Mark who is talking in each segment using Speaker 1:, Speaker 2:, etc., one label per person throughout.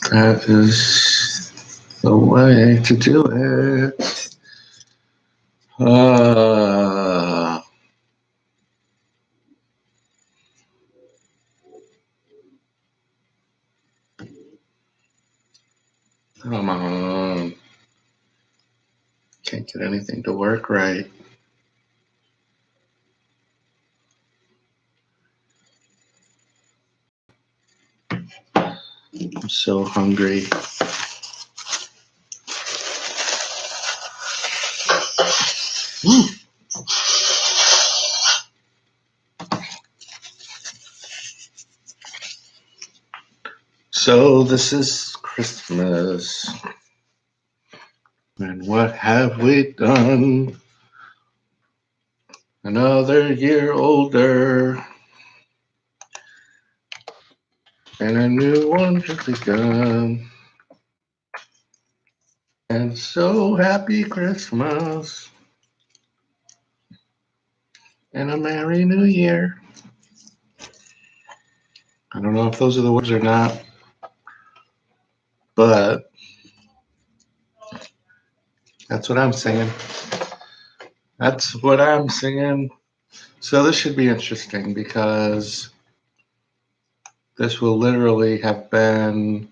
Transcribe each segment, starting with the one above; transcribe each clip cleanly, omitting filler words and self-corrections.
Speaker 1: That is the way to do it. Come on. Can't get anything to work right. I'm so hungry. So this is Christmas. And what have we done? Another year older. And a new one has begun. And so happy Christmas. And a Merry New Year. I don't know if those are the words or not, but that's what I'm singing. That's what I'm singing. So this should be interesting because this will literally have been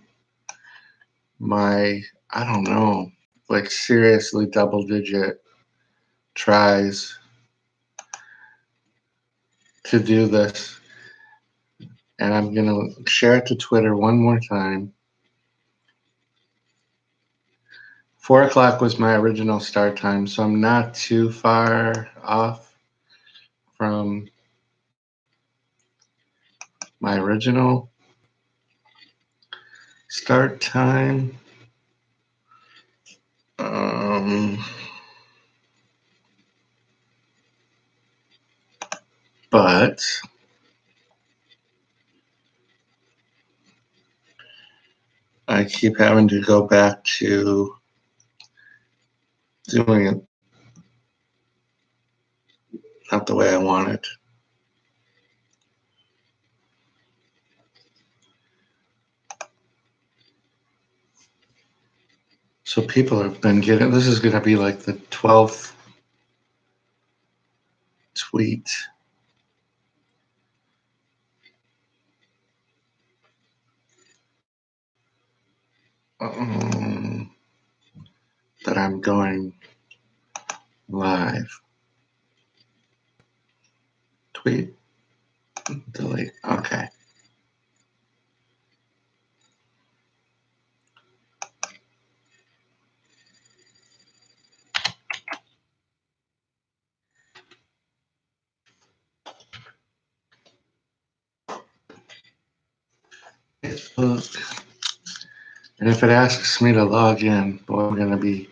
Speaker 1: my, I don't know, like seriously double digit tries to do this. And I'm going to share it to Twitter one more time. 4 o'clock was my original start time, so I'm not too far off from my original start time. But I keep having to go back to doing it not the way I want it. So people have been getting, this is going to be like the 12th tweet. That I'm going live. Tweet, delete, okay. Facebook. And if it asks me to log in, boy, I'm going to be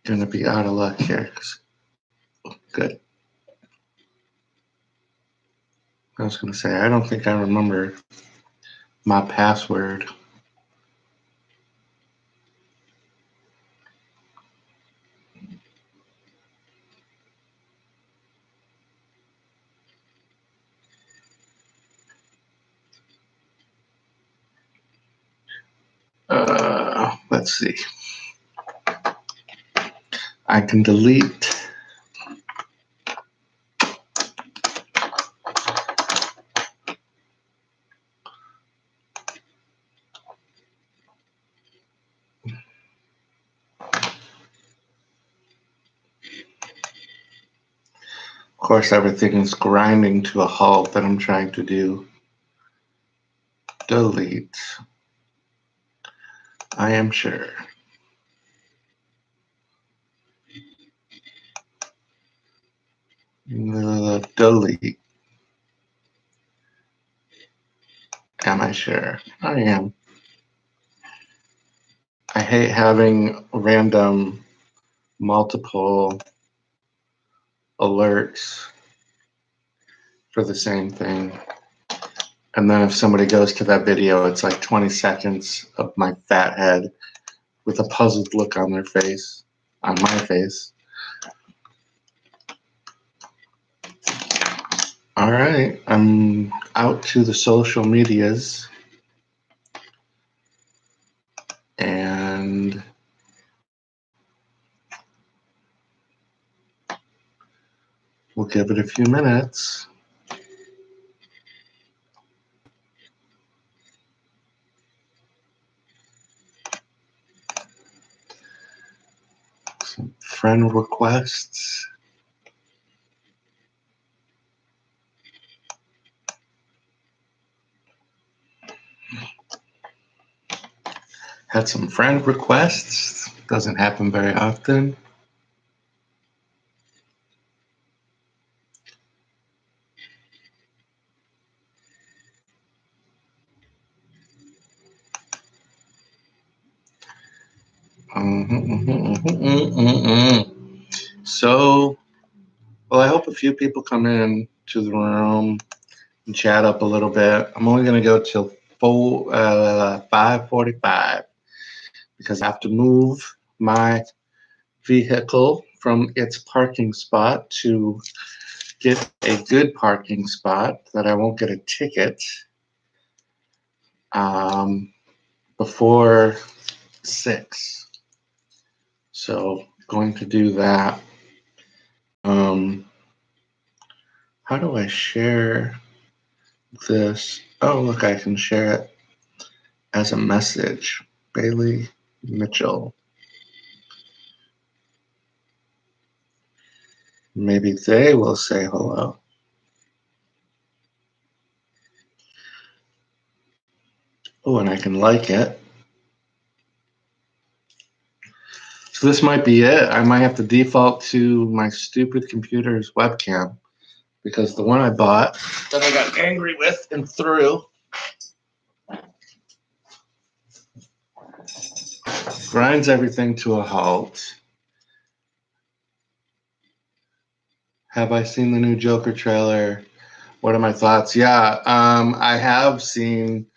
Speaker 1: going to be out of luck here. Good. I was going to say, I don't think I remember my password. Let's see. I can delete. Of course, everything is grinding to a halt that I'm trying to do. Delete. I am sure. Delete. Am I sure? I am. I hate having random multiple alerts for the same thing. And then if somebody goes to that video, it's like 20 seconds of my fat head with a puzzled look on their face, on my face. All right, I'm out to the social medias, and we'll give it a few minutes. Some friend requests. Had some friend requests. Doesn't happen very often. So, well, I hope a few people come in to the room and chat up a little bit. I'm only going to go till 5:45 because I have to move my vehicle from its parking spot to get a good parking spot that I won't get a ticket before 6. So going to do that. How do I share this? Oh, look, I can share it as a message. Bailey Mitchell. Maybe they will say hello. Oh, and I can like it. So this might be it. I might have to default to my stupid computer's webcam because the one I bought that I got angry with and threw grinds everything to a halt. Have I seen the new Joker trailer? What are my thoughts? Yeah, I have seen.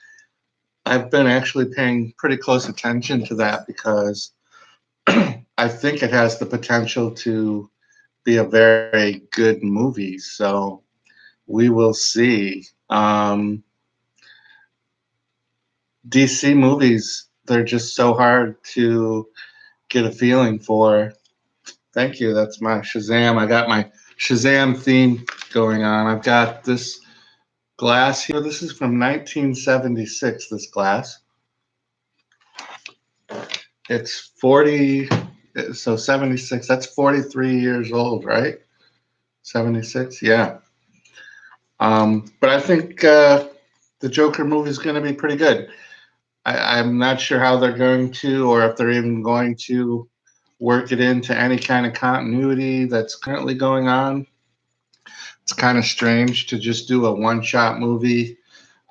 Speaker 1: I've been actually paying pretty close attention to that because I think it has the potential to be a very good movie. So we will see. DC movies, they're just so hard to get a feeling for. Thank you. That's my Shazam. I got my Shazam theme going on. I've got this glass here. This is from 1976, this glass. It's 40, so 76, that's 43 years old, right? 76, yeah. But I think the Joker movie is going to be pretty good. I'm not sure how they're going to, or if they're even going to work it into any kind of continuity that's currently going on. It's kind of strange to just do a one-shot movie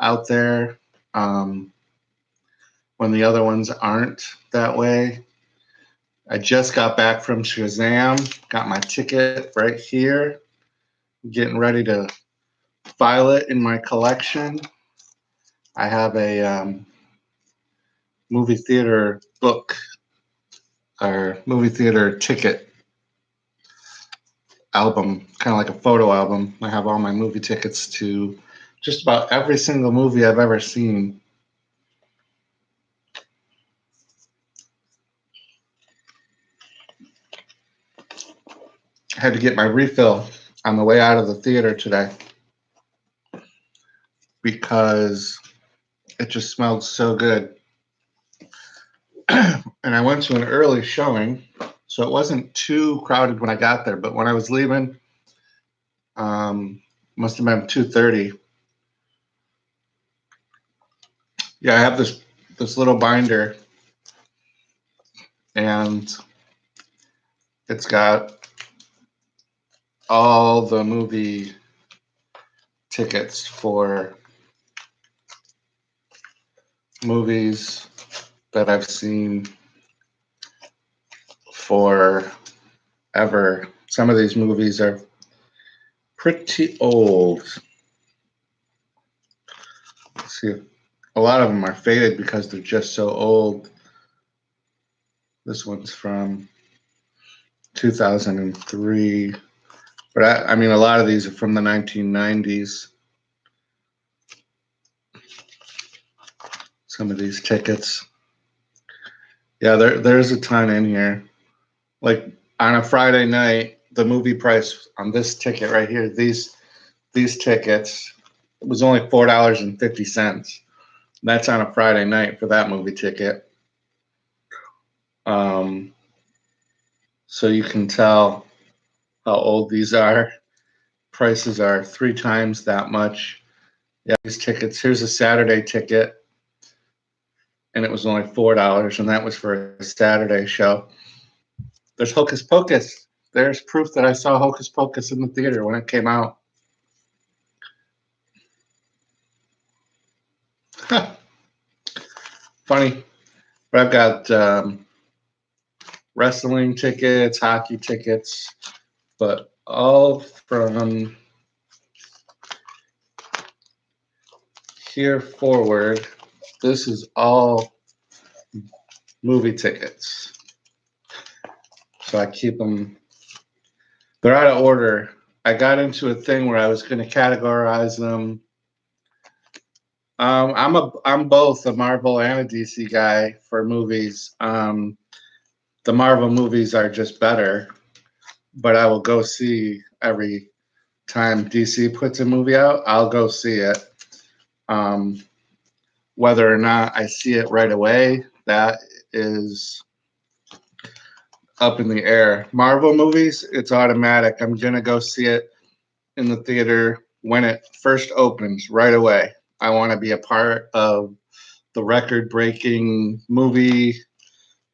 Speaker 1: out there when the other ones aren't that way. I just got back from Shazam, got my ticket right here, getting ready to file it in my collection. I have a movie theater book or movie theater ticket album, kind of like a photo album. I have all my movie tickets to just about every single movie I've ever seen. I had to get my refill on the way out of the theater today because it just smelled so good. And I went to an early showing, so it wasn't too crowded when I got there. But when I was leaving, must have been 2:30. Yeah, I have this little binder, and it's got all the movie tickets for movies that I've seen for ever. Some of these movies are pretty old. Let's see, a lot of them are faded because they're just so old. This one's from 2003. But I mean, a lot of these are from the 1990s. Some of these tickets. Yeah, there's a ton in here. Like on a Friday night, the movie price on this ticket right here, these tickets, it was only $4.50. That's on a Friday night for that movie ticket. So you can tell how old these are. Prices are 3 times that much. Yeah, these tickets. Here's a Saturday ticket, and it was only $4, and that was for a Saturday show. There's Hocus Pocus. There's proof that I saw Hocus Pocus in the theater when it came out. Funny, but I've got wrestling tickets, hockey tickets, but all from here forward, this is all movie tickets. So I keep them. They're out of order. I got into a thing where I was going to categorize them. I'm both a Marvel and a DC guy for movies. The Marvel movies are just better, but I will go see every time DC puts a movie out. I'll go see it. Whether or not I see it right away, that is up in the air. Marvel movies, it's automatic. I'm gonna go see it in the theater when it first opens right away. I want to be a part of the record-breaking movie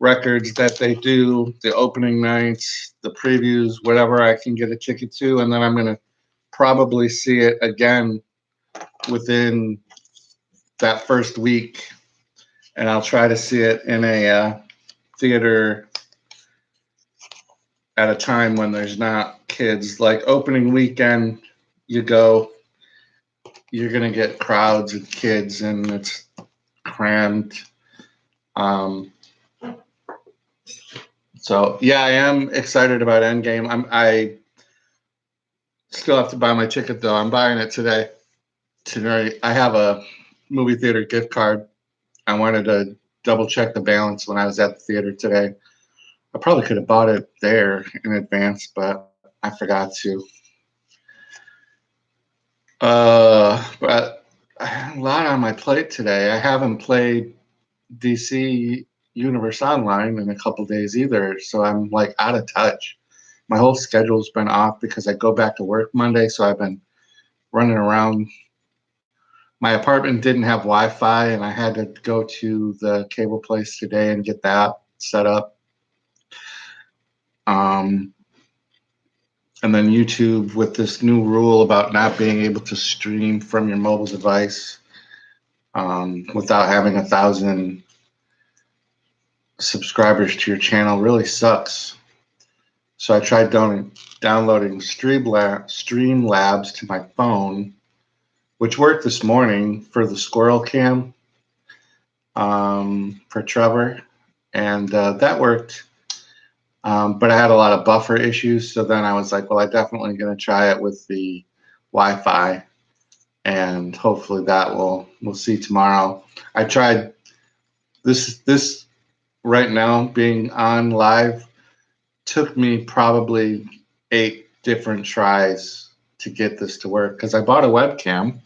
Speaker 1: records that they do, the opening nights, the previews, whatever I can get a ticket to, and then I'm gonna probably see it again within that first week, and I'll try to see it in a theater at a time when there's not kids. Like opening weekend, you go, you're gonna get crowds of kids, and it's crammed. So yeah, I am excited about Endgame. I still have to buy my ticket though. I'm buying it today. Tonight, I have a movie theater gift card. I wanted to double check the balance when I was at the theater today. I probably could have bought it there in advance, but I forgot to. But I had a lot on my plate today. I haven't played DC Universe Online in a couple days either, so I'm like out of touch. My whole schedule's been off because I go back to work Monday, so I've been running around. My apartment didn't have Wi-Fi, and I had to go to the cable place today and get that set up. And then YouTube with this new rule about not being able to stream from your mobile device without having 1,000 subscribers to your channel really sucks. So I tried downloading Streamlabs to my phone, which worked this morning for the squirrel cam for Trevor, and that worked. But I had a lot of buffer issues, so then I was like, well, I'm definitely going to try it with the Wi-Fi, and hopefully that we'll see tomorrow. I tried this right now being on live took me probably 8 different tries to get this to work because I bought a webcam,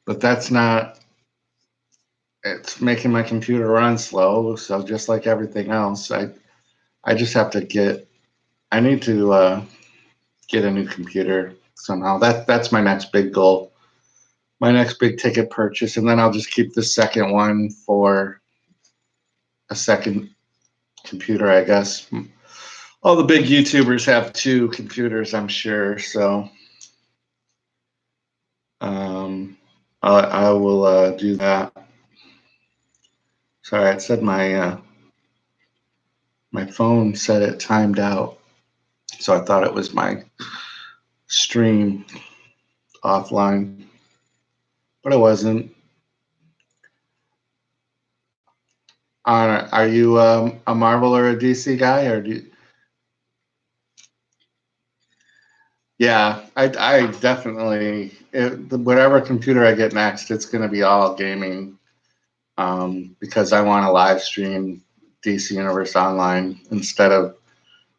Speaker 1: but that's not. It's making my computer run slow, so just like everything else, I just have to get. I need to get a new computer somehow. That's my next big goal, my next big ticket purchase, and then I'll just keep the second one for a second computer, I guess. All the big YouTubers have 2 computers, I'm sure. So I will do that. Sorry, it said my phone said it timed out. So I thought it was my stream offline, but it wasn't. Are you a Marvel or a DC guy, or do you? Yeah, I definitely whatever computer I get next, it's going to be all gaming, because I want to live stream DC Universe Online instead of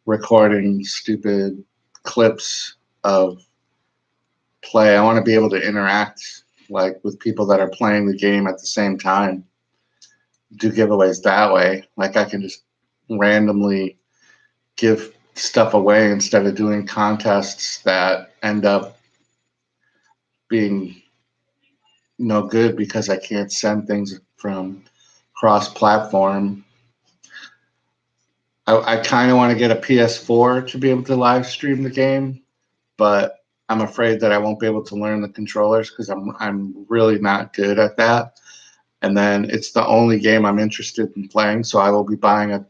Speaker 1: recording stupid clips of play. I want to be able to interact like with people that are playing the game at the same time. Do giveaways that way. Like I can just randomly give stuff away instead of doing contests that end up being no good because I can't send things from cross-platform. I kind of want to get a PS4 to be able to live stream the game, but I'm afraid that I won't be able to learn the controllers because I'm really not good at that. And then it's the only game I'm interested in playing, so I will be buying a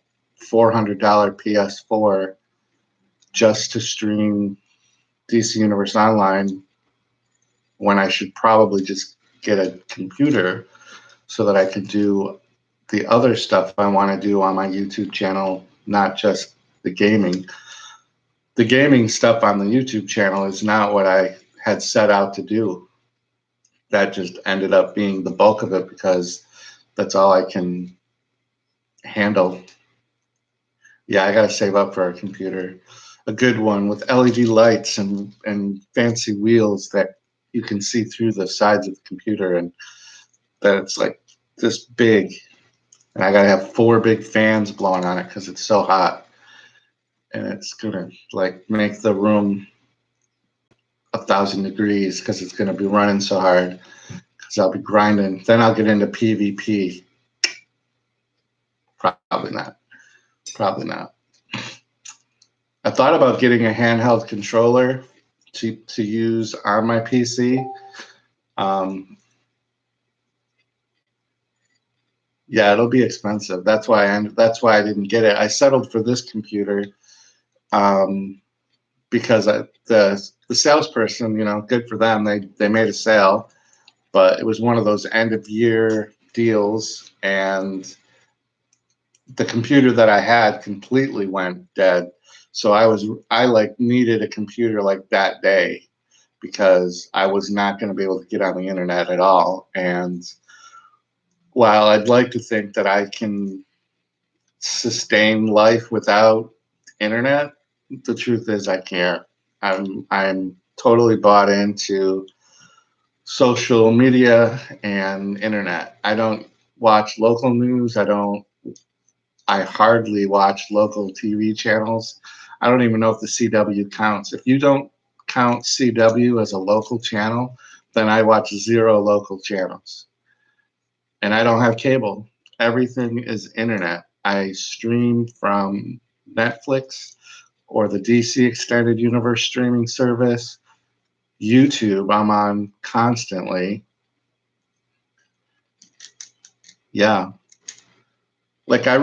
Speaker 1: $400 PS4 just to stream DC Universe Online when I should probably just get a computer so that I can do the other stuff I want to do on my YouTube channel, not just the gaming. The gaming stuff on the YouTube channel is not what I had set out to do. That just ended up being the bulk of it because that's all I can handle. Yeah, I got to save up for a computer, a good one with LED lights and fancy wheels that you can see through the sides of the computer, and that it's like this big. And I got to have 4 big fans blowing on it because it's so hot. And it's going to like make the room 1,000 degrees because it's going to be running so hard because I'll be grinding. Then I'll get into PvP. Probably not. Probably not. I thought about getting a handheld controller to use on my PC. Yeah, it'll be expensive. That's why I didn't get it. I settled for this computer because the salesperson, good for them. They made a sale, but it was one of those end of year deals, and the computer that I had completely went dead. So I needed a computer like that day because I was not going to be able to get on the internet at all. And while I'd like to think that I can sustain life without internet, the truth is I can't. I'm totally bought into social media and internet. I don't watch local news. I hardly watch local TV channels. I don't even know if the CW counts. If you don't count CW as a local channel, then I watch 0 local channels. And I don't have cable. Everything is internet. I stream from Netflix or the DC Extended Universe streaming service. YouTube, I'm on constantly. Yeah. Like I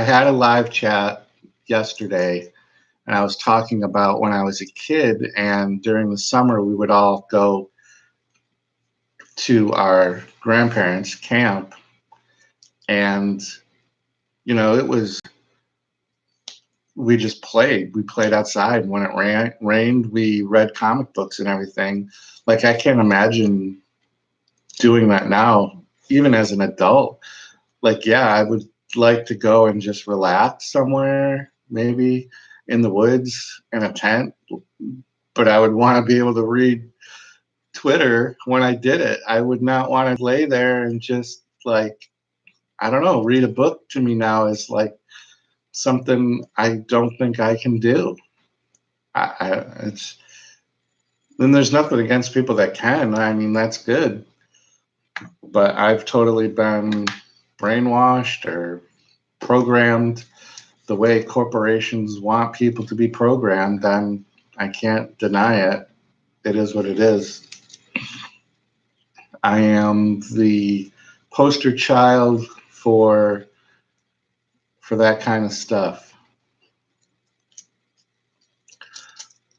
Speaker 1: had a live chat yesterday, and I was talking about when I was a kid, and during the summer we would all go to our grandparents' camp, and it was we just played. We played outside. When it rained, we read comic books and everything. Like I can't imagine doing that now, even as an adult. Like, yeah, I would like to go and just relax somewhere, maybe in the woods in a tent, but I would want to be able to read Twitter when I did it. I would not want to lay there and just like, I don't know, read a book to me now is like something I don't think I can do. It's then there's nothing against people that can. I mean, that's good, but I've totally been brainwashed or programmed the way corporations want people to be programmed, and I can't deny it. It is what it is. I am the poster child for for that kind of stuff.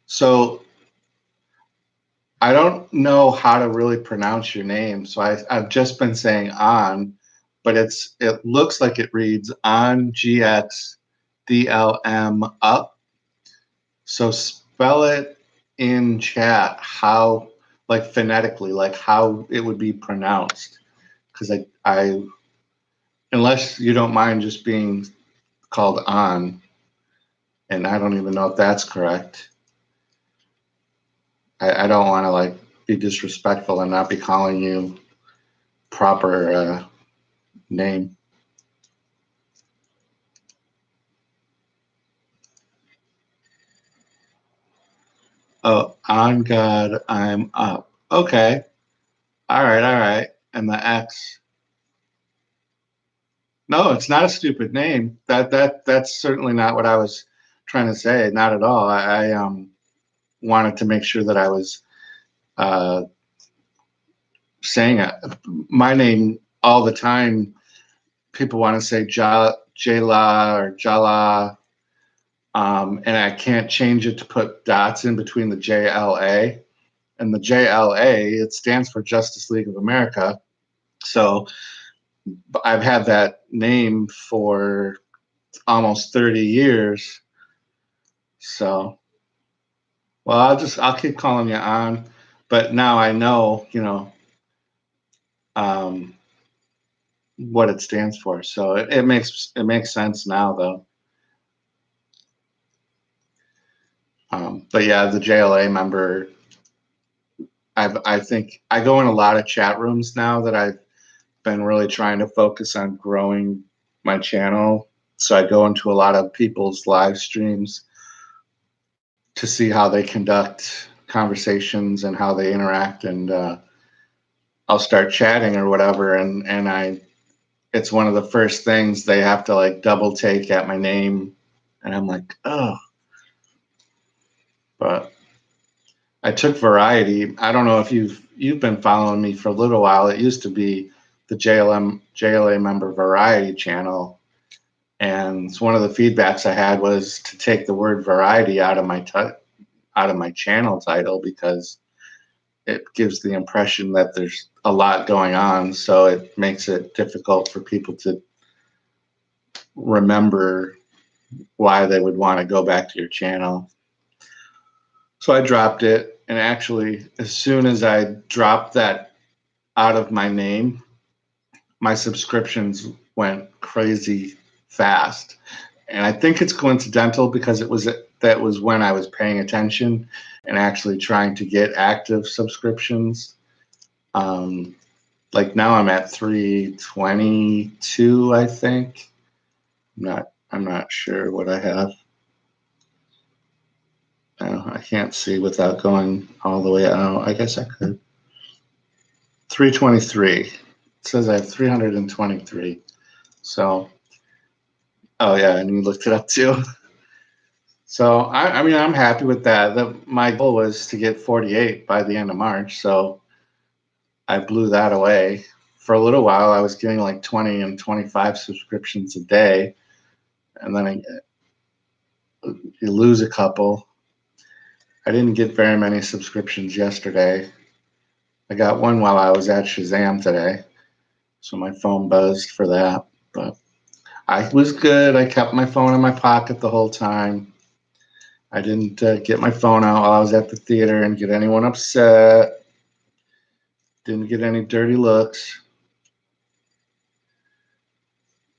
Speaker 1: So I don't know how to really pronounce your name, so I've just been saying on, but it looks like it reads on GXDLM up. So spell it in chat how, like phonetically, like how it would be pronounced, because I unless you don't mind just being called on, and I don't even know if that's correct. I don't want to like be disrespectful and not be calling you proper name. Oh, on God, I'm up. Okay. All right, all right. And the X. No, it's not a stupid name. That's certainly not what I was trying to say. Not at all. I wanted to make sure that I was uh, saying it. My name all the time. People want to say Jala or Jala, and I can't change it to put dots in between the JLA and the JLA. It stands for Justice League of America. So I've had that name for almost 30 years. So, well, I'll keep calling you on, but now I know, um, what it stands for. So it makes sense now, though. But yeah, the JLA member, I think I go in a lot of chat rooms now that I've been really trying to focus on growing my channel. So I go into a lot of people's live streams to see how they conduct conversations and how they interact, and I'll start chatting or whatever, and it's one of the first things they have to like double take at my name, and I'm like, oh. But I took Variety. I don't know if you've been following me for a little while. It used to be the JLA member Variety channel, and it's one of the feedbacks I had was to take the word variety out of my channel title, because it gives the impression that there's a lot going on, so it makes it difficult for people to remember why they would want to go back to your channel. So I dropped it, and actually, as soon as I dropped that out of my name, my subscriptions went crazy fast. And I think it's coincidental, because that was when I was paying attention and actually trying to get active subscriptions. Like now I'm at 322, I think. I'm not sure what I have. I can't see without going all the way out. I guess I could. 323. It says I have 323. So, oh yeah, and you looked it up too. So I mean, I'm happy with that. My goal was to get 48 by the end of March, so I blew that away. For a little while, I was getting like 20 and 25 subscriptions a day, and then you lose a couple. I didn't get very many subscriptions yesterday. I got one while I was at Shazam today, so my phone buzzed for that. But I was good. I kept my phone in my pocket the whole time. I didn't get my phone out while I was at the theater and get anyone upset. Didn't get any dirty looks.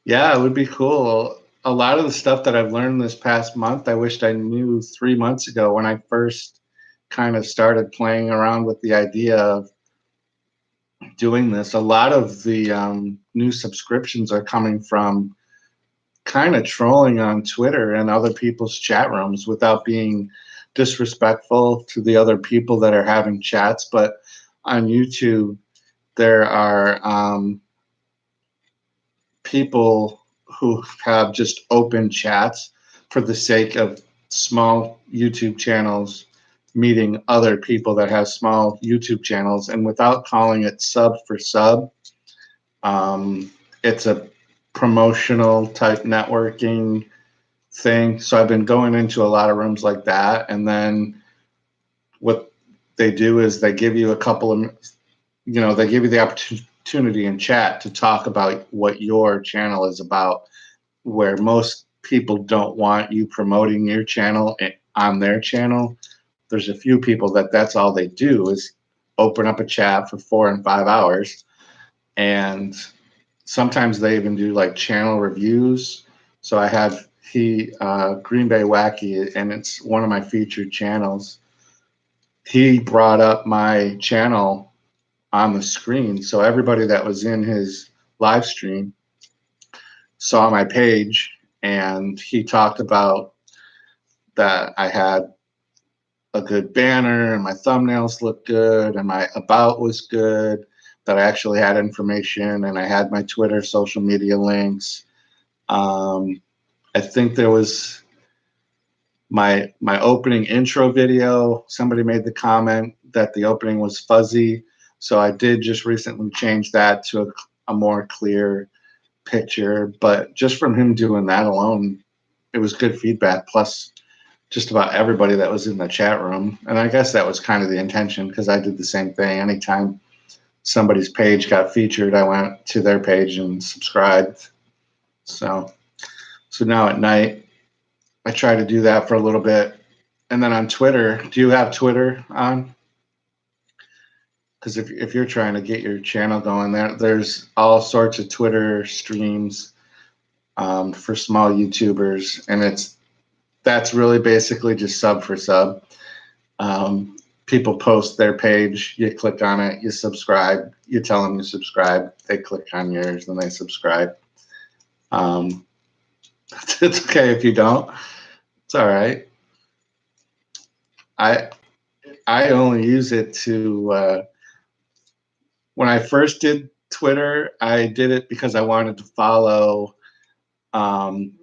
Speaker 1: Yeah, it would be cool. A lot of the stuff that I've learned this past month, I wished I knew 3 months ago when I first kind of started playing around with the idea of doing this. A lot of the new subscriptions are coming from kind of trolling on Twitter and other people's chat rooms without being disrespectful to the other people that are having chats. But on YouTube, there are people who have just open chats for the sake of small YouTube channels meeting other people that have small YouTube channels, and without calling it sub for sub, it's a promotional type networking thing. So I've been going into a lot of rooms like that. And then what they do is they give you a couple of, they give you the opportunity in chat to talk about what your channel is about, where most people don't want you promoting your channel on their channel. There's a few people that's all they do is open up a chat for 4 and 5 hours. And sometimes they even do like channel reviews. So I had Green Bay Wacky, and it's one of my featured channels. He brought up my channel on the screen. So everybody that was in his live stream saw my page, and he talked about that I had a good banner and my thumbnails looked good and my about was good, that I actually had information and I had my Twitter social media links. I think there was my opening intro video. Somebody made the comment that the opening was fuzzy. So I did just recently change that to a more clear picture. But just from him doing that alone, it was good feedback. Plus, just about everybody that was in the chat room. And I guess that was kind of the intention, because I did the same thing. Anytime somebody's page got featured, I went to their page and subscribed. So now at night, I try to do that for a little bit. And then on Twitter, do you have Twitter on? Because if you're trying to get your channel going, there's all sorts of Twitter streams for small YouTubers, and that's really basically just sub for sub. People post their page, you click on it, you subscribe, you tell them you subscribe, they click on yours and they subscribe. It's okay if you don't. It's all right. I only use it to when I first did Twitter, I did it because I wanted to follow Mila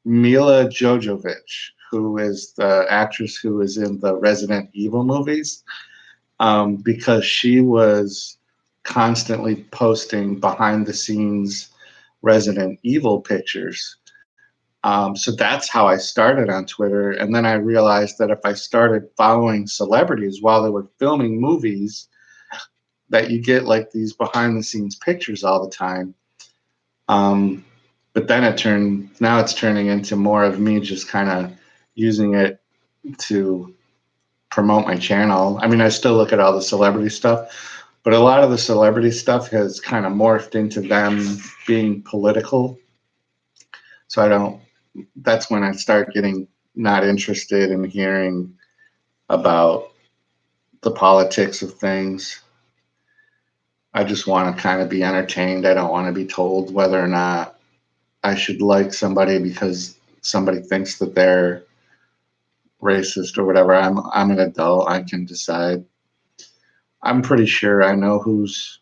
Speaker 1: Jovovich, who is the actress who is in the Resident Evil movies, because she was constantly posting behind the scenes Resident Evil pictures. So that's how I started on Twitter. And then I realized that if I started following celebrities while they were filming movies, that you get like these behind the scenes pictures all the time. But then now it's turning into more of me just kind of using it to promote my channel. I mean, I still look at all the celebrity stuff, but a lot of the celebrity stuff has kind of morphed into them being political. So that's when I start getting not interested in hearing about the politics of things. I just want to kind of be entertained. I don't want to be told whether or not I should like somebody because somebody thinks that they're racist or whatever. I'm an adult. I can decide. I'm pretty sure I know who's,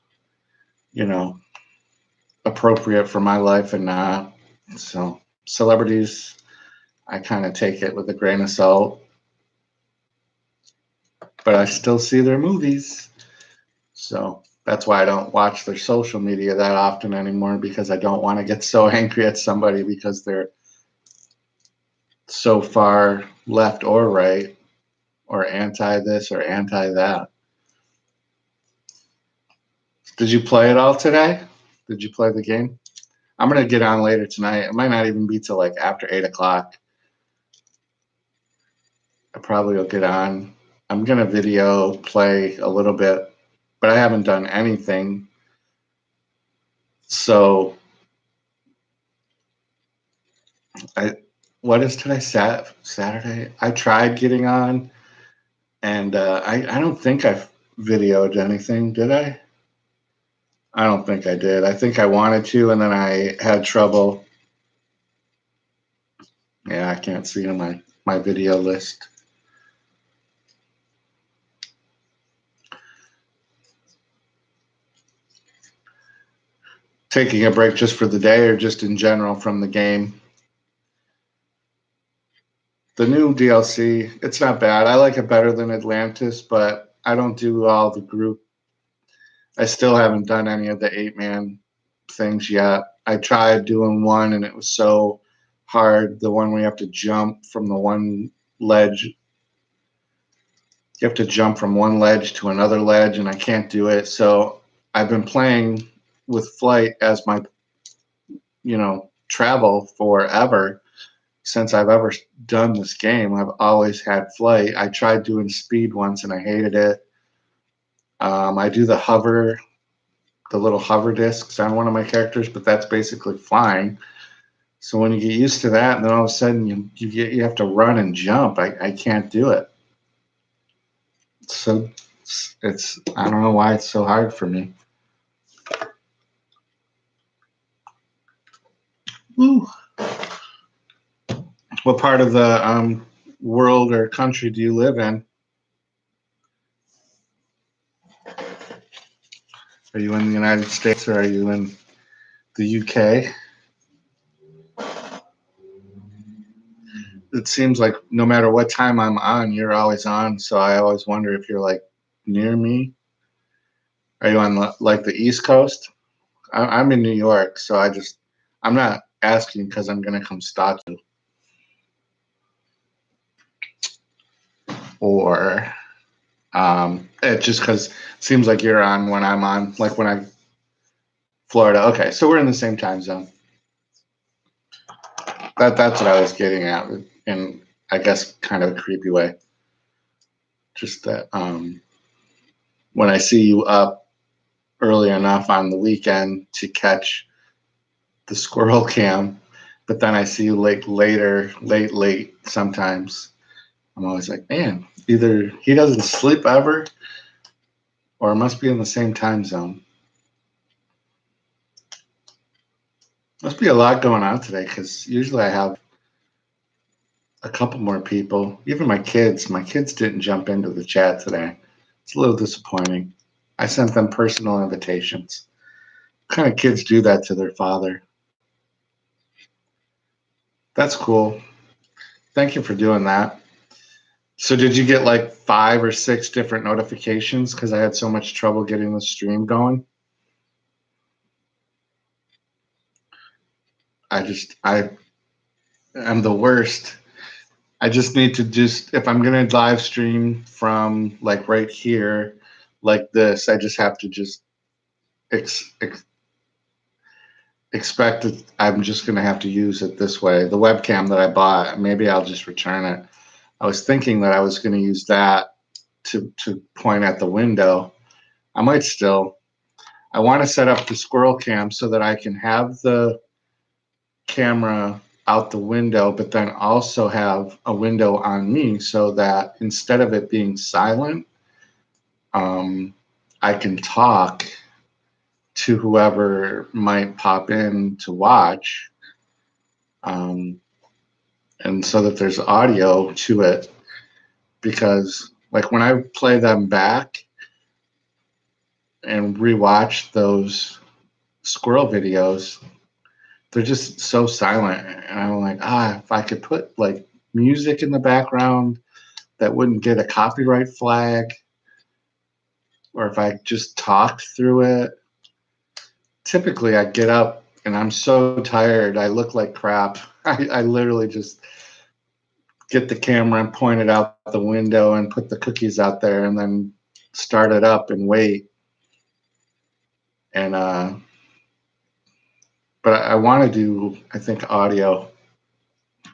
Speaker 1: appropriate for my life and not. So celebrities, I kind of take it with a grain of salt, but I still see their movies. So that's why I don't watch their social media that often anymore, because I don't want to get so angry at somebody because they're so far left or right or anti this or anti that. Did you play it all today? Did you play the game? I'm going to get on later tonight. It might not even be till like after 8 o'clock. I probably will get on. I'm going to video play a little bit, but I haven't done anything. So what is today? Saturday? I tried getting on, and I don't think I've videoed anything. Did I? I don't think I did. I think I wanted to, and then I had trouble. Yeah, I can't see on my video list. Taking a break just for the day or just in general from the game? The new DLC, it's not bad. I like it better than Atlantis, but I don't do all the group. I still haven't done any of the 8-man things yet. I tried doing one and it was so hard. The one where you have to jump from the one ledge. You have to jump from one ledge to another ledge, and I can't do it. So I've been playing with flight as my, travel forever. Since I've ever done this game, I've always had flight. I tried doing speed once and I hated it. I do the little hover discs on one of my characters, but that's basically flying. So when you get used to that, and then all of a sudden you have to run and jump, I can't do it. So it's I don't know why it's so hard for me. Ooh. What part of the world or country do you live in? Are you in the United States or are you in the UK? It seems like no matter what time I'm on, you're always on. So I always wonder if you're like near me. Are you on like the East Coast? I'm in New York, so I'm not asking because I'm gonna come stalk you, or it just because it seems like you're on when I'm on, like when I'm Florida. Okay, so we're in the same time zone. That's what I was getting at, in I guess kind of a creepy way. Just that when I see you up early enough on the weekend to catch the squirrel cam, but then I see you late sometimes. I'm always like, man, either he doesn't sleep ever or it must be in the same time zone. Must be a lot going on today because usually I have a couple more people. Even my kids. My kids didn't jump into the chat today. It's a little disappointing. I sent them personal invitations. What kind of kids do that to their father? That's cool. Thank you for doing that. So did you get like 5 or 6 different notifications because I had so much trouble getting the stream going? I am the worst. I just need to if I'm gonna live stream from like right here, like this, I just have to just expect that I'm just gonna have to use it this way. The webcam that I bought, maybe I'll just return it. I was thinking that I was gonna use that to point at the window. I might still. I want to set up the squirrel cam so that I can have the camera out the window, but then also have a window on me so that instead of it being silent, I can talk to whoever might pop in to watch, and so that there's audio to it. Because like when I play them back and rewatch those squirrel videos, they're just so silent, and I'm like, if I could put like music in the background that wouldn't get a copyright flag, or if I just talked through it. Typically I get up and I'm so tired, I look like crap. I literally just get the camera and point it out the window and put the cookies out there and then start it up and wait. And but I want to do, I think, audio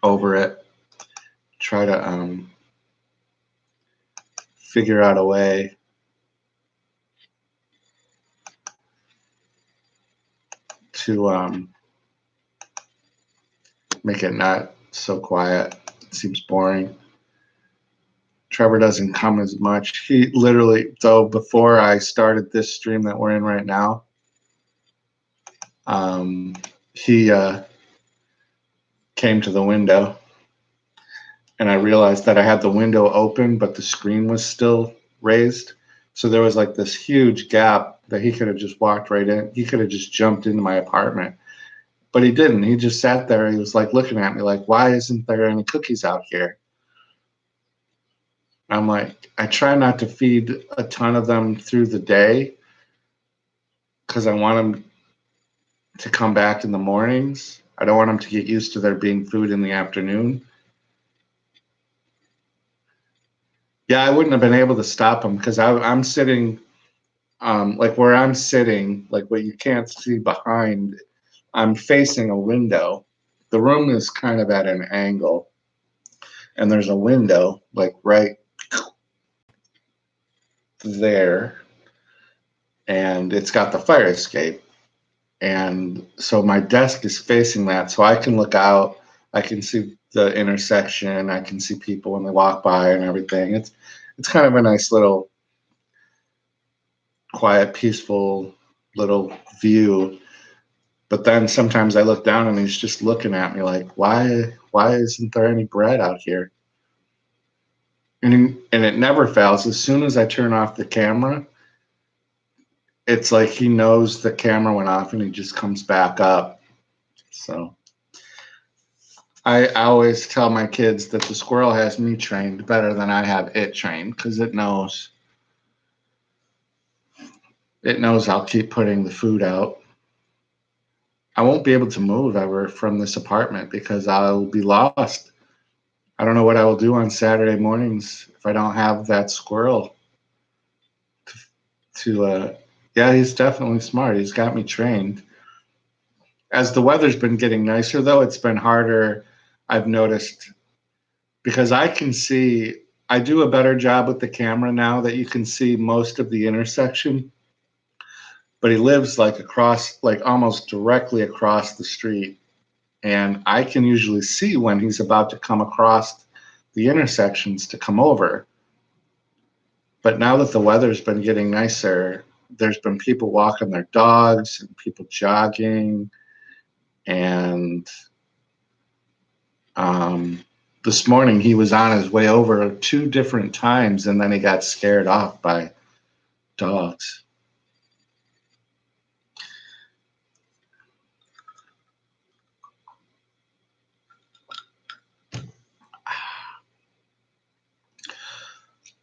Speaker 1: over it. Try to figure out a way to make it not so quiet. It seems boring. Trevor doesn't come as much. He literally, though, before I started this stream that we're in right now, he came to the window, and I realized that I had the window open, but the screen was still raised. So there was like this huge gap that he could have just walked right in. He could have just jumped into my apartment, but he didn't. He just sat there. He was like looking at me like, why isn't there any cookies out here? I'm like, I try not to feed a ton of them through the day because I want them to come back in the mornings. I don't want them to get used to there being food in the afternoon. Yeah, I wouldn't have been able to stop them because I'm sitting, like where I'm sitting, like what you can't see behind. I'm facing a window. The room is kind of at an angle, and there's a window like right there, and it's got the fire escape. And so my desk is facing that, so I can look out. I can see the intersection. I can see people when they walk by and everything. It's kind of a nice little quiet, peaceful little view. But then sometimes I look down and he's just looking at me like, why isn't there any bread out here? And it never fails. As soon as I turn off the camera, it's like he knows the camera went off and he just comes back up. So I always tell my kids that the squirrel has me trained better than I have it trained because it knows I'll keep putting the food out. I won't be able to move ever from this apartment because I'll be lost. I don't know what I will do on Saturday mornings if I don't have that squirrel to yeah, he's definitely smart. He's got me trained. As the weather's been getting nicer though, it's been harder, I've noticed, because I do a better job with the camera now that you can see most of the intersection. But he lives like almost directly across the street, and I can usually see when he's about to come across the intersections to come over. But now that the weather's been getting nicer, there's been people walking their dogs and people jogging. And this morning he was on his way over 2 different times and then he got scared off by dogs.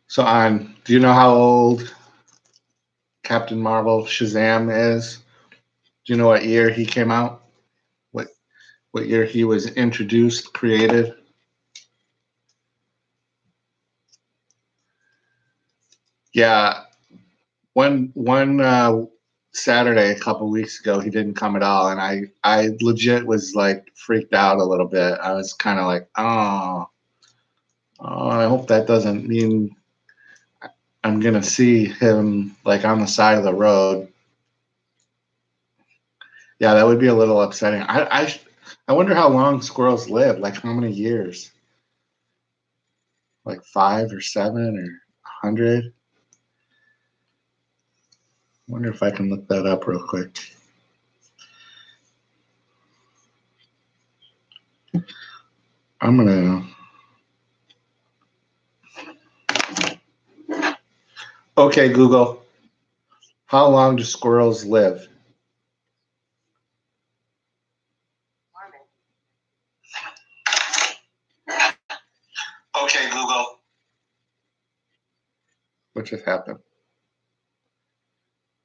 Speaker 1: So, do you know how old Captain Marvel Shazam is? Do you know what year he came out? What what year he was introduced, created? Yeah, one Saturday a couple weeks ago he didn't come at all, and I legit was like freaked out a little bit. I was kind of like, oh, I hope that doesn't mean I'm gonna see him like on the side of the road. Yeah, that would be a little upsetting. I wonder how long squirrels live. Like how many years? Like 5 or 7 or 100? I wonder if I can look that up real quick. I'm gonna. Okay, Google. How long do squirrels live? Okay, Google. What just happened?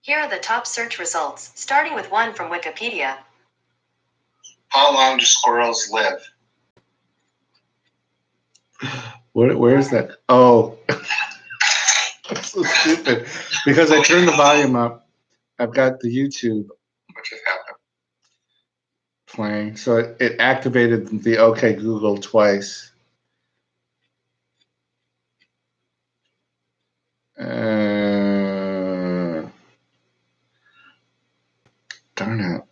Speaker 2: Here are the top search results, starting with one from Wikipedia.
Speaker 1: How long do squirrels live? Where is that? Oh, that's so stupid. Because I turned the volume up. I've got the YouTube. What just happened? Playing. So it activated the OK Google twice. Darn it.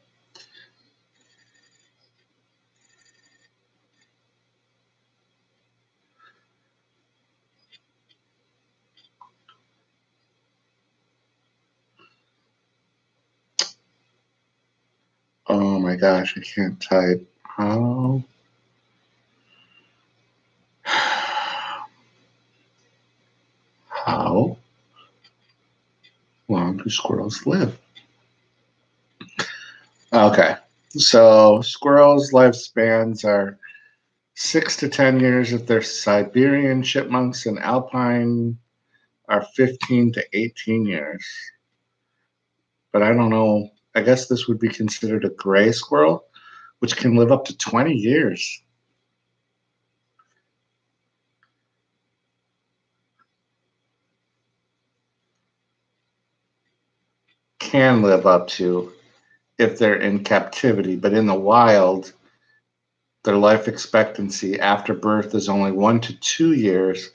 Speaker 1: Oh my gosh, I can't type. How long do squirrels live? Okay, so squirrels' lifespans are 6 to 10 years if they're Siberian chipmunks, and alpine are 15 to 18 years. But I don't know. I guess this would be considered a gray squirrel, which can live up to 20 years. Can live up to if they're in captivity, but in the wild, their life expectancy after birth is only 1 to 2 years,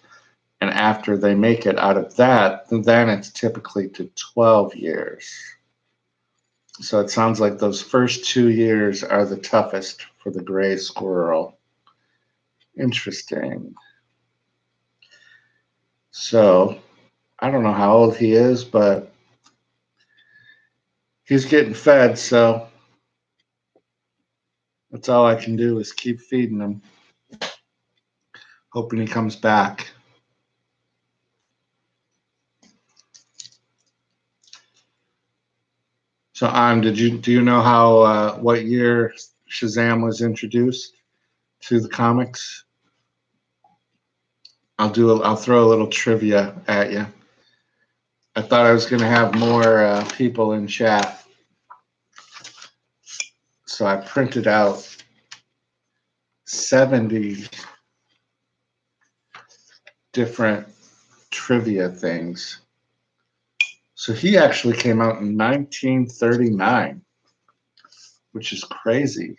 Speaker 1: and after they make it out of that, then it's typically to 12 years. So it sounds like those first 2 years are the toughest for the gray squirrel. Interesting. So I don't know how old he is, but he's getting fed, so that's all I can do is keep feeding him, hoping he comes back. So, do you know how what year Shazam was introduced to the comics? I'll throw a little trivia at you. I thought I was going to have more people in chat, so I printed out 70 different trivia things. So he actually came out in 1939, which is crazy.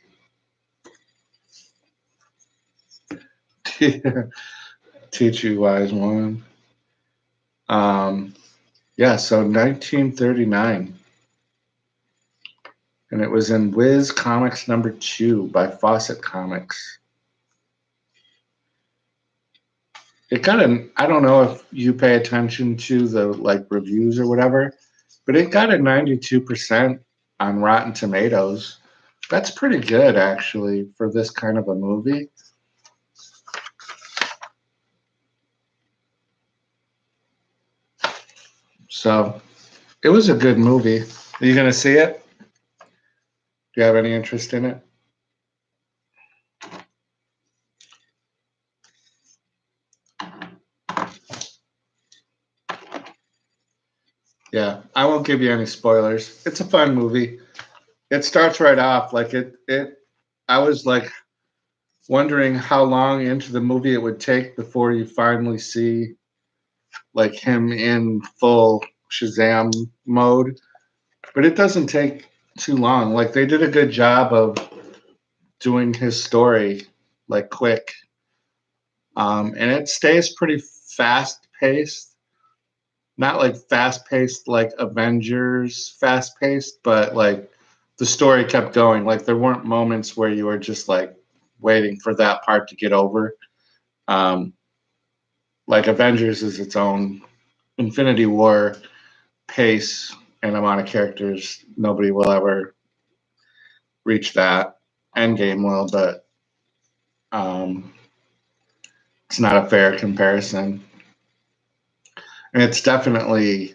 Speaker 1: Teach you wise one. Yeah, so 1939. And it was in Whiz Comics #2 by Fawcett Comics. It got I don't know if you pay attention to the reviews or whatever, but it got a 92% on Rotten Tomatoes. That's pretty good actually for this kind of a movie. So it was a good movie. Are you going to see it? Do you have any interest in it? Yeah, I won't give you any spoilers. It's a fun movie. It starts right off I was wondering how long into the movie it would take before you finally see him in full Shazam mode, but it doesn't take too long. They did a good job of doing his story quick, and it stays pretty fast paced. Not fast paced like Avengers fast paced, but the story kept going. There weren't moments where you were just waiting for that part to get over. Um, Avengers is its own Infinity War pace and amount of characters. Nobody will ever reach that. Endgame will, but it's not a fair comparison. And it's definitely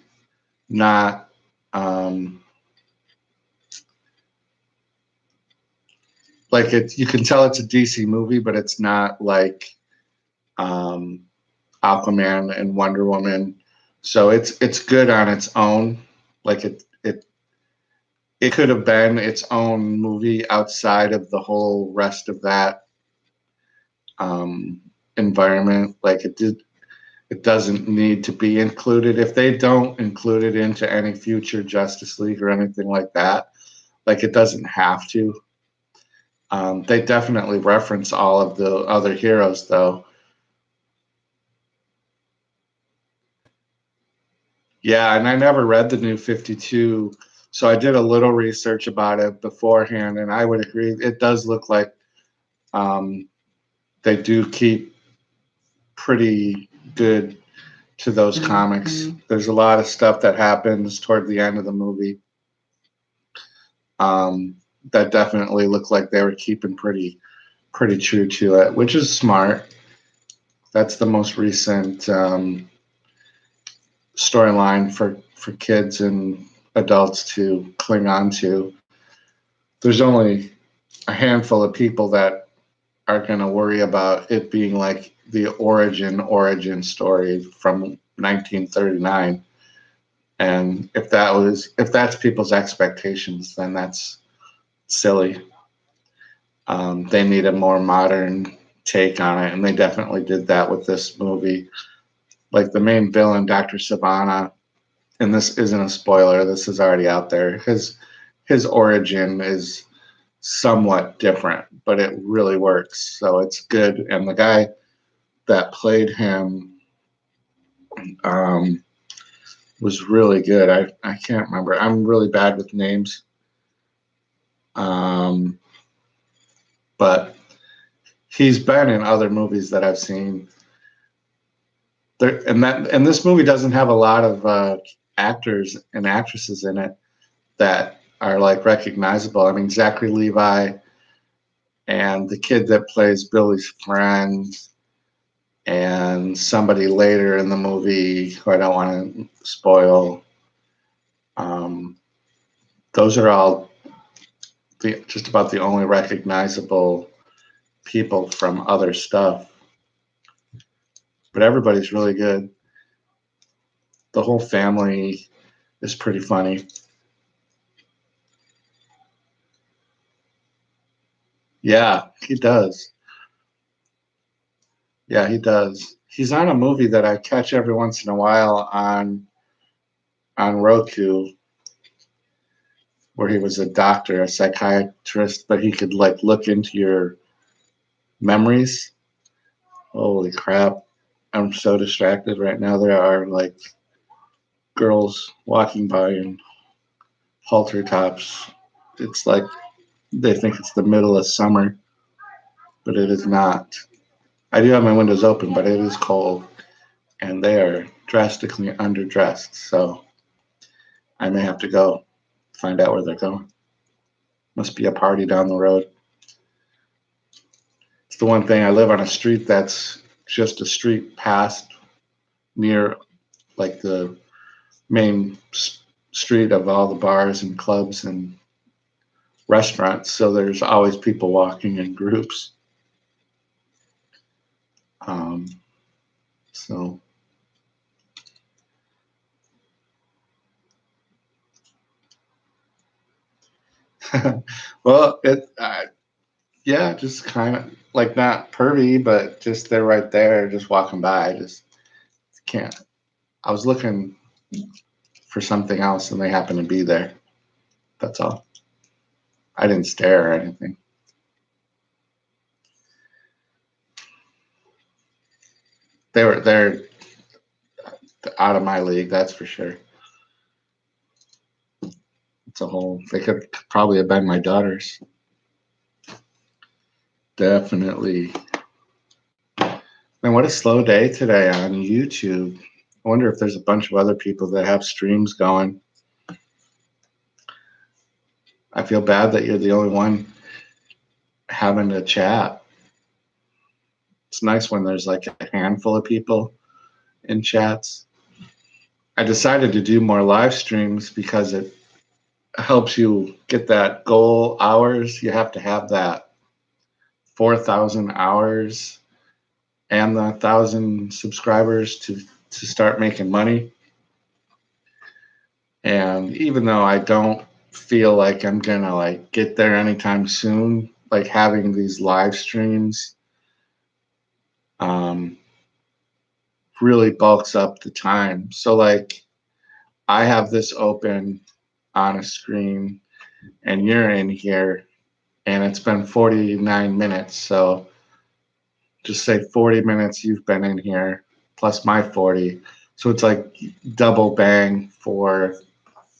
Speaker 1: not you can tell it's a DC movie, but it's not like Aquaman and Wonder Woman. So it's good on its own. It could have been its own movie outside of the whole rest of that environment. It doesn't need to be included. If they don't include it into any future Justice League or anything like that, it doesn't have to. They definitely reference all of the other heroes, though. Yeah, and I never read the New 52, so I did a little research about it beforehand, and I would agree it does look like they do keep pretty good to those comics. There's a lot of stuff that happens toward the end of the movie that definitely looked like they were keeping pretty true to it, which is smart. That's the most recent storyline for kids and adults to cling on to. There's only a handful of people that are going to worry about it being the origin story from 1939, And if that's people's expectations, then that's silly. They need a more modern take on it, and they definitely did that with this movie. Like the main villain, Dr. Savannah, and this isn't a spoiler, this is already out there. His origin is somewhat different, but it really works. So it's good. And the guy that played him um, was really good. I can't remember. I'm really bad with names. But he's been in other movies that I've seen. And this movie doesn't have a lot of actors and actresses in it that are like recognizable. I mean, Zachary Levi and the kid that plays Billy's friend and somebody later in the movie who I don't want to spoil. Those are all just about the only recognizable people from other stuff. But everybody's really good. The whole family is pretty funny. Yeah, he does. Yeah, he does. He's on a movie that I catch every once in a while on Roku, where he was a doctor, a psychiatrist, but he could like look into your memories. Holy crap. I'm so distracted right now. There are like girls walking by in halter tops. It's like they think it's the middle of summer, but it is not. I do have my windows open, but it is cold, and they are drastically underdressed. So I may have to go find out where they're going. Must be a party down the road. It's the one thing. I live on a street that's just a street past near like the main street of all the bars and clubs and restaurants. So there's always people walking in groups. So well, yeah, just kind of like not pervy, but just they're right there, just walking by. I just can't. I was looking for something else, and they happened to be there. That's all. I didn't stare or anything. They're out of my league, that's for sure. It's a whole. They could probably have been my daughters. Definitely. Man, what a slow day today on YouTube. I wonder if there's a bunch of other people that have streams going. I feel bad that you're the only one having to chat. It's nice when there's like a handful of people in chats. I decided to do more live streams because it helps you get that goal hours. You have to have that 4,000 hours and the 1,000 subscribers to start making money. And even though I don't feel like I'm gonna like get there anytime soon, like having these live streams really bulks up the time. So like I have this open on a screen and you're in here and it's been 49 minutes. So just say 40 minutes you've been in here plus my 40. So it's like double bang for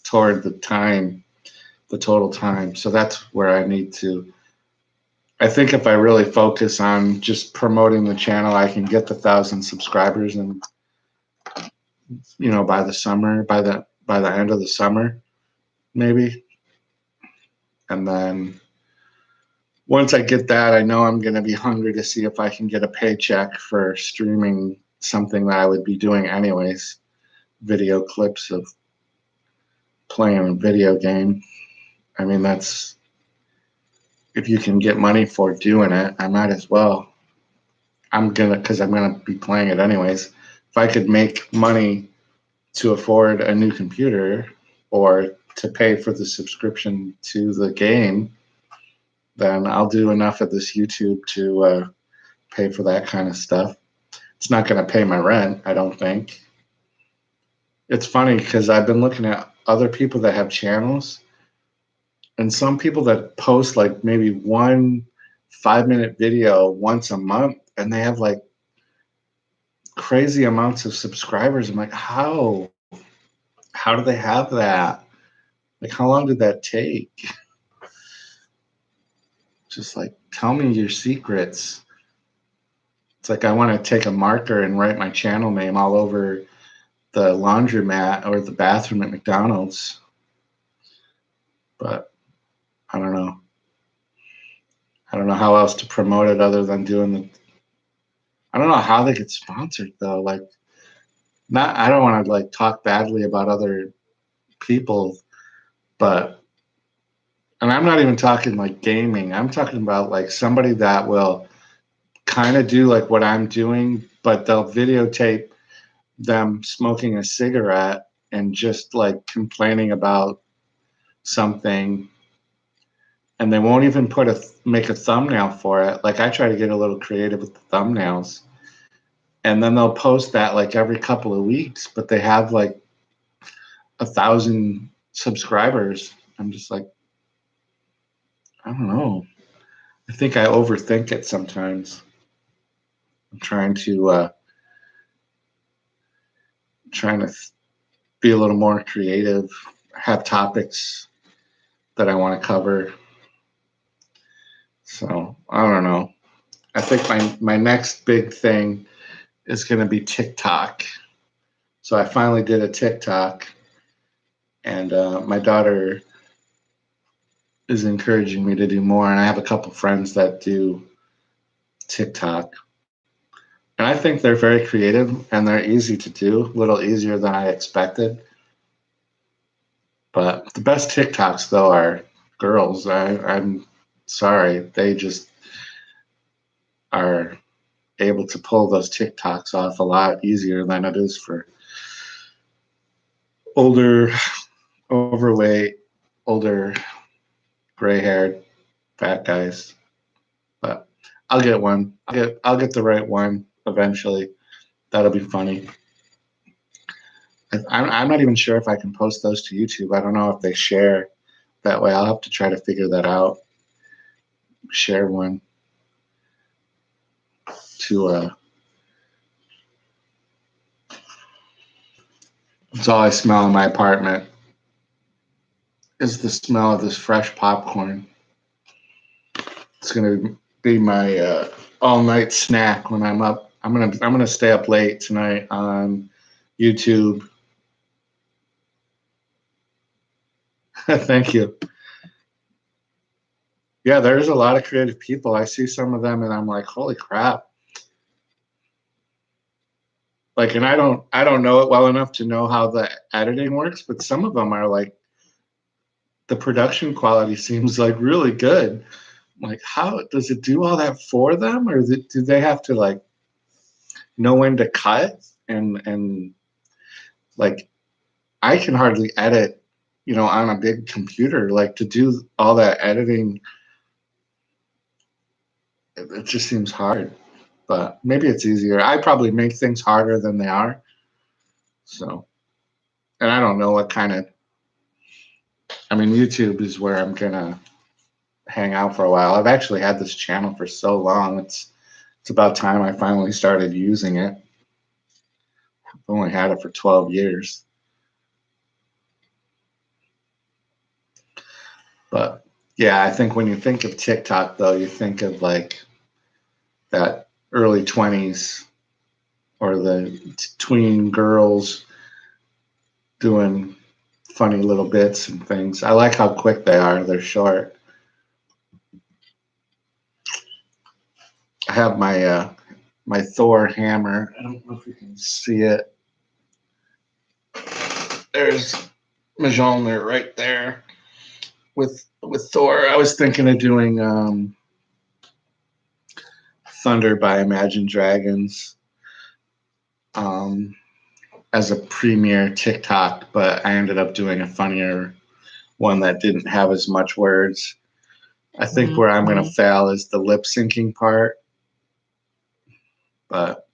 Speaker 1: toward the time, the total time. So that's where I need to. I think if I really focus on just promoting the channel, I can get the 1,000 subscribers, and by the summer, by the end of the summer, maybe. And then once I get that, I know I'm going to be hungry to see if I can get a paycheck for streaming something that I would be doing anyways. Video clips of playing a video game. I mean, that's, if you can get money for doing it, I might as well. Because I'm gonna be playing it anyways. If I could make money to afford a new computer or to pay for the subscription to the game, then I'll do enough of this YouTube to pay for that kind of stuff. It's not going to pay my rent, I don't think. It's funny because I've been looking at other people that have channels, and some people that post like maybe one 5-minute video once a month, and they have like crazy amounts of subscribers. I'm like, how? How do they have that? Like, how long did that take? Just like, tell me your secrets. It's like I want to take a marker and write my channel name all over the laundromat or the bathroom at McDonald's. But I don't know. I don't know how else to promote it other than doing the. I don't know how they get sponsored though. Like, not. I don't want to like talk badly about other people, but and I'm not even talking like gaming. I'm talking about like somebody that will kind of do like what I'm doing, but they'll videotape them smoking a cigarette and just like complaining about something, and they won't even make a thumbnail for it. Like I try to get a little creative with the thumbnails, and then they'll post that like every couple of weeks, but they have like 1,000 subscribers. I'm just like, I don't know. I think I overthink it sometimes. I'm trying to be a little more creative, have topics that I want to cover. So I don't know. I think my next big thing is going to be TikTok. So I finally did a TikTok, and my daughter is encouraging me to do more. And I have a couple friends that do TikTok, and I think they're very creative and they're easy to do, a little easier than I expected. But the best TikToks though are girls. I'm sorry, they just are able to pull those TikToks off a lot easier than it is for older, overweight, older, gray-haired, fat guys. But I'll get one. I'll get the right one eventually. That'll be funny. I'm not even sure if I can post those to YouTube. I don't know if they share that way. I'll have to try to figure that out. Share one to it's all I smell in my apartment is the smell of this fresh popcorn. It's gonna be my all night snack when I'm up. I'm gonna stay up late tonight on YouTube. Thank you. Yeah, there's a lot of creative people. I see some of them and I'm like, holy crap. Like, and I don't know it well enough to know how the editing works, but some of them are like the production quality seems like really good. Like, how does it do all that for them, or do they have to like know when to cut and like I can hardly edit, on a big computer. Like to do all that editing, it just seems hard. But maybe it's easier. I probably make things harder than they are. So, and I don't know what kind of. I mean, YouTube is where I'm gonna hang out for a while. I've actually had this channel for so long. It's about time I finally started using it. I've only had it for 12 years. But yeah, I think when you think of TikTok, though, you think of like that early 20s or the tween girls doing funny little bits and things. I like how quick they are. They're short. I have my Thor hammer. I don't know if you can see it. There's Mjolnir right there with Thor. I was thinking of doing Thunder by Imagine Dragons. as a premiere TikTok, but I ended up doing a funnier one that didn't have as much words. I think where I'm going to fail is the lip syncing part, but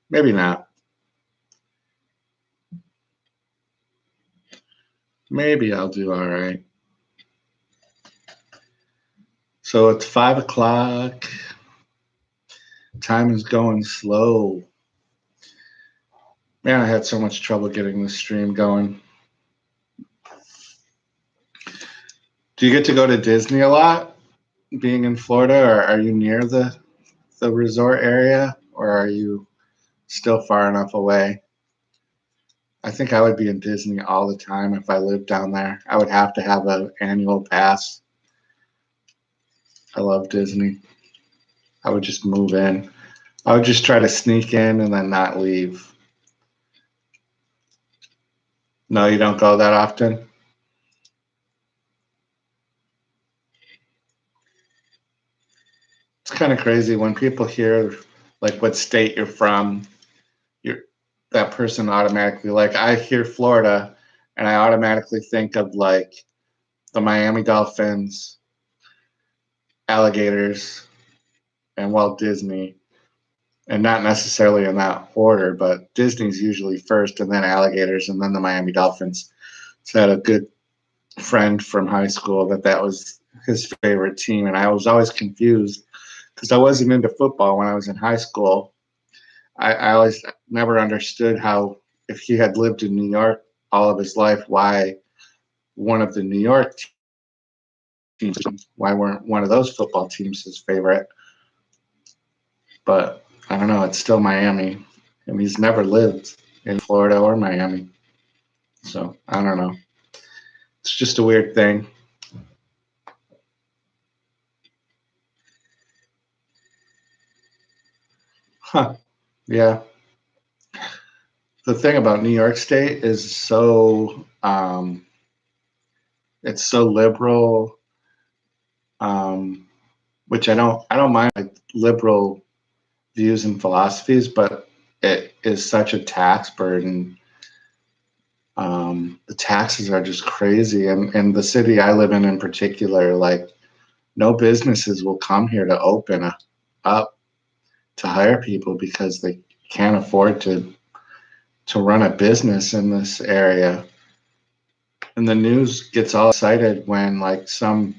Speaker 1: maybe not. Maybe I'll do all right. So it's 5 o'clock. Time is going slow. Man, I had so much trouble getting this stream going. Do you get to go to Disney a lot being in Florida, or are you near the resort area, or are you still far enough away? I think I would be in Disney all the time if I lived down there. I would have to have an annual pass. I love Disney. I would just move in. I would just try to sneak in and then not leave. No, you don't go that often? It's kind of crazy when people hear like what state you're from, you're that person automatically, like I hear Florida and I automatically think of like the Miami Dolphins, alligators, and Walt Disney. And not necessarily in that order, but Disney's usually first and then alligators and then the Miami Dolphins. So I had a good friend from high school that was his favorite team. And I was always confused because I wasn't into football when I was in high school. I always never understood how, if he had lived in New York all of his life, why one of the New York teams, why weren't one of those football teams his favorite? But I don't know, it's still Miami, and he's never lived in Florida or Miami. So I don't know. It's just a weird thing. Huh. Yeah. The thing about New York State is it's so liberal, which I don't mind like liberal views and philosophies, but it is such a tax burden. The taxes are just crazy, and the city I live in particular, like no businesses will come here to open up to hire people because they can't afford to run a business in this area. And the news gets all excited when like some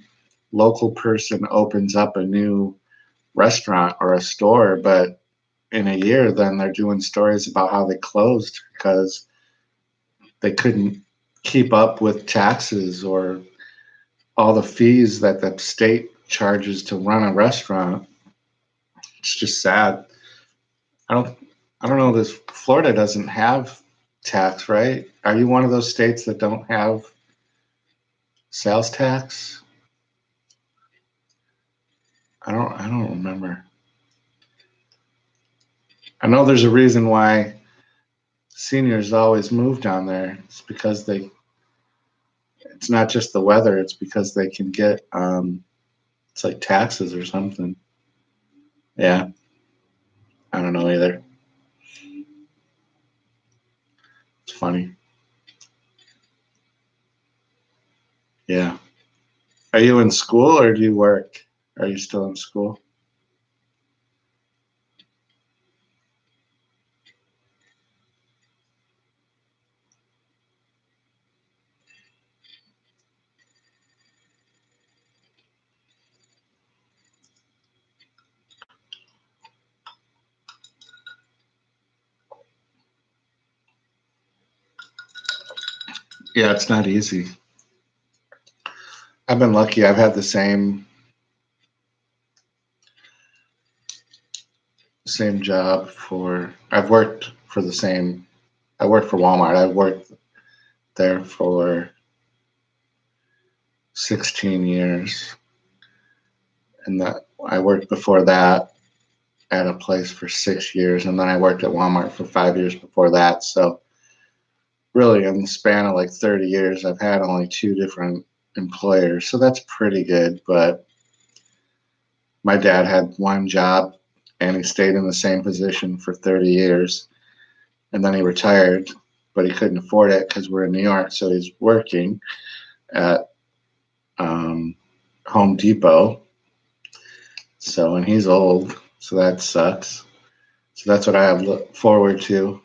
Speaker 1: local person opens up a new restaurant or a store, but in a year then they're doing stories about how they closed because they couldn't keep up with taxes or all the fees that the state charges to run a restaurant. It's just sad. I don't I don't know, this Florida doesn't have tax, right? Are you one of those states that don't have sales tax? I don't remember. I know there's a reason why seniors always move down there. It's because it's not just the weather, it's because they can get it's like taxes or something. Yeah, I don't know either. It's funny. Yeah. Are you in school or do you work? Are you still in school? Yeah, it's not easy. I've been lucky. I've had the same job for I've worked for the same I worked for Walmart. I've worked there for 16 years. And that I worked before that at a place for 6 years, and then I worked at Walmart for 5 years before that. So really, in the span of like 30 years, I've had only two different employers. So that's pretty good. But my dad had one job, and he stayed in the same position for 30 years. and then he retired, but he couldn't afford it because we're in New York, so he's working at Home Depot. So, and he's old, so that sucks. So that's what I have look forward to.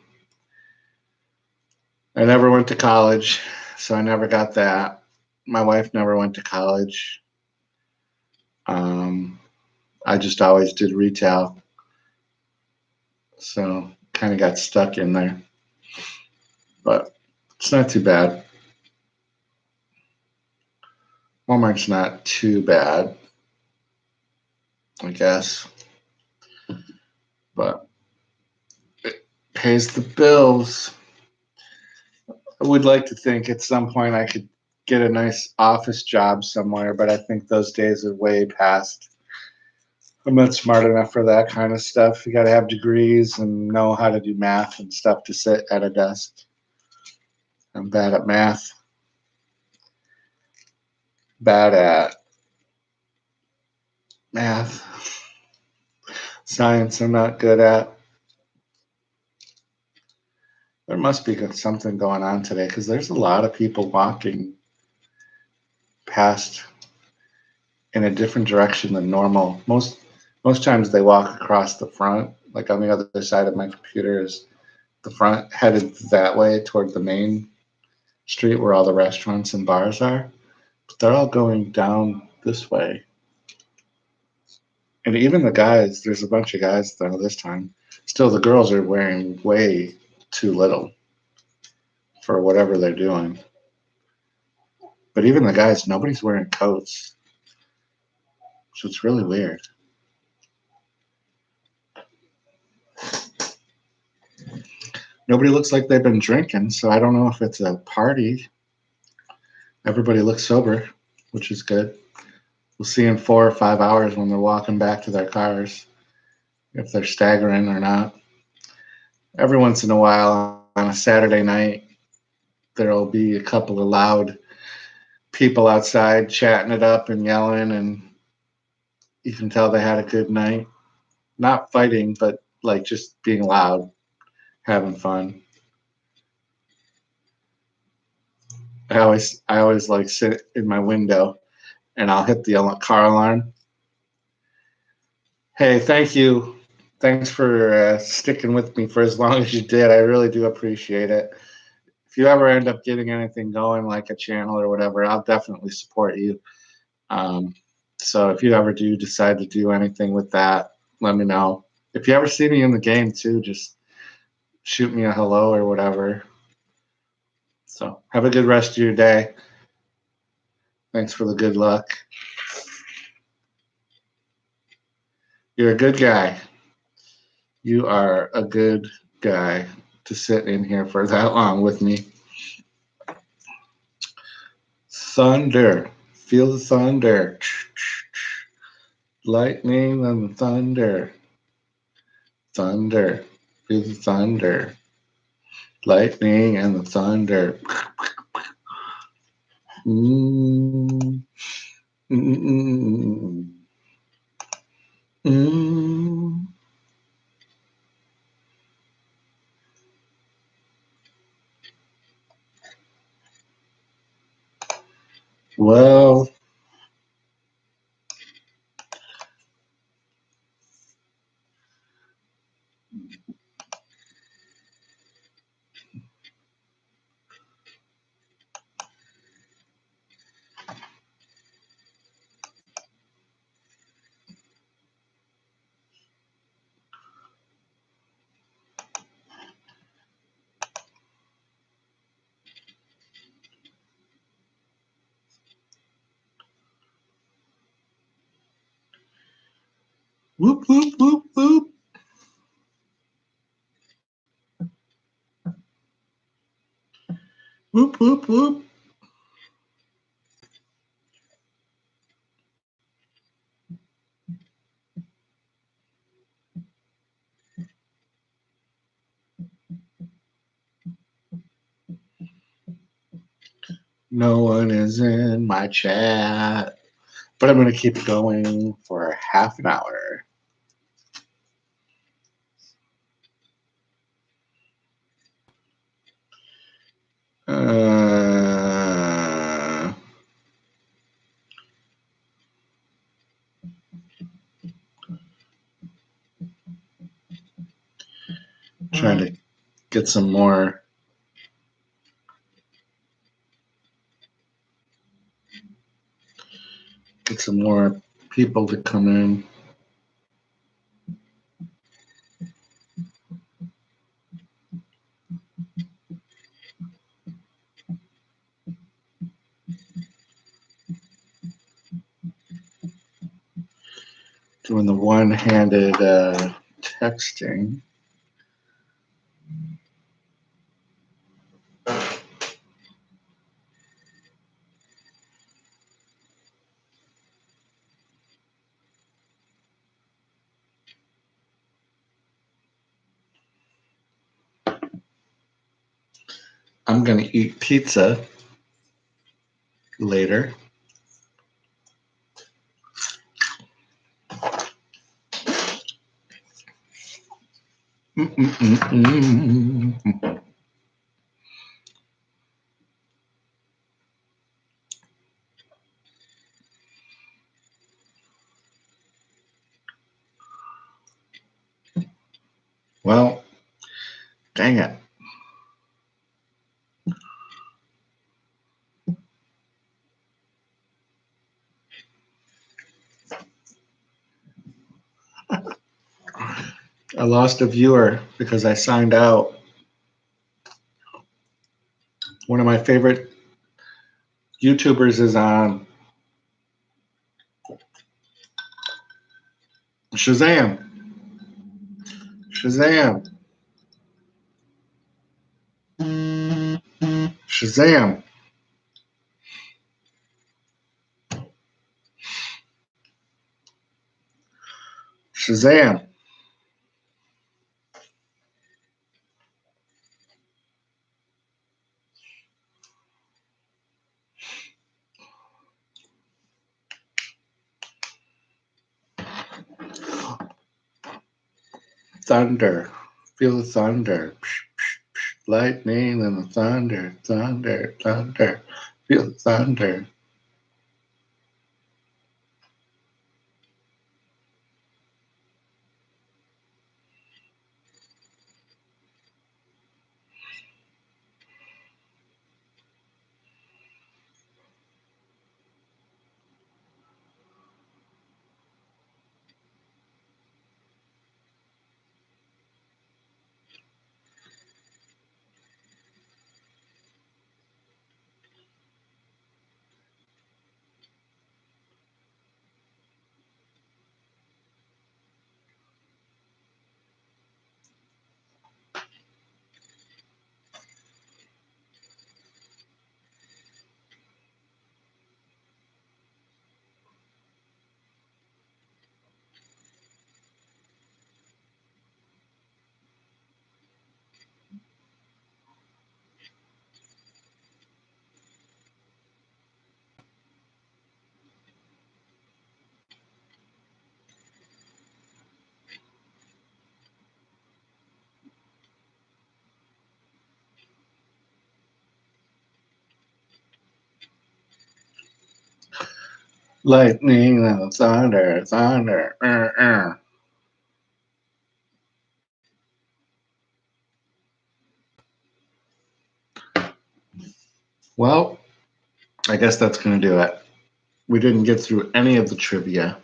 Speaker 1: I never went to college, so I never got that. My wife never went to college. Um, I just always did retail, so kind of got stuck in there. But it's not too bad. Walmart's not too bad, I guess, but it pays the bills. I would like to think at some point I could get a nice office job somewhere, but I think those days are way past. I'm not smart enough for that kind of stuff. You got to have degrees and know how to do math and stuff to sit at a desk. I'm bad at math, bad at math. Science, I'm not good at. There must be something going on today because there's a lot of people walking past in a different direction than normal. Most times they walk across the front, like on the other side of my computer is the front, headed that way toward the main street where all the restaurants and bars are. But they're all going down this way. And even the guys, there's a bunch of guys though this time. Still, the girls are wearing way too little for whatever they're doing. But even the guys, nobody's wearing coats. So it's really weird. Nobody looks like they've been drinking, so I don't know if it's a party. Everybody looks sober, which is good. We'll see in 4 or 5 hours when they're walking back to their cars if they're staggering or not. Every once in a while on a Saturday night, there'll be a couple of loud people outside chatting it up and yelling, and you can tell they had a good night. Not fighting, but like just being loud, having fun. I always like sit in my window and I'll hit the car alarm. Hey, thank you. Thanks for sticking with me for as long as you did. I really do appreciate it. If you ever end up getting anything going, like a channel or whatever, I'll definitely support you. Um, so if you ever do decide to do anything with that, let me know. If you ever see me in the game too, just shoot me a hello or whatever. So have a good rest of your day. Thanks for the good luck. You're a good guy. You are a good guy to sit in here for that long with me. Thunder. Feel the thunder. Lightning and thunder. Thunder. Feel the thunder. Lightning and the thunder. Mm. Mm. Mm. Well, whoop, whoop, whoop, whoop. Whoop, whoop, whoop. No one is in my chat, but I'm going to keep going for half an hour. Trying to get some more people to come in. Doing the one-handed texting. I'm going to eat pizza later. Mm-mm-mm-mm. Well, dang it. I lost a viewer because I signed out. One of my favorite YouTubers is on Shazam. Shazam. Shazam. Shazam. Thunder. Feel the thunder. Lightning and the thunder. Thunder. Thunder. Feel the thunder. Lightning and the thunder. Thunder. Well, I guess that's going to do it. We didn't get through any of the trivia.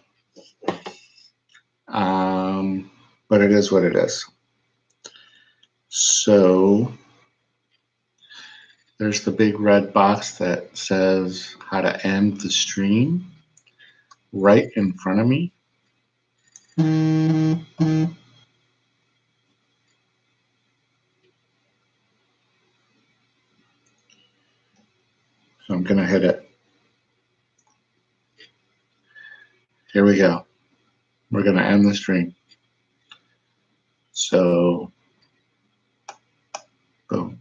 Speaker 1: But it is what it is. So there's the big red box that says how to end the stream right in front of me. So I'm going to hit it. Here we go. We're going to end the stream. So, boom.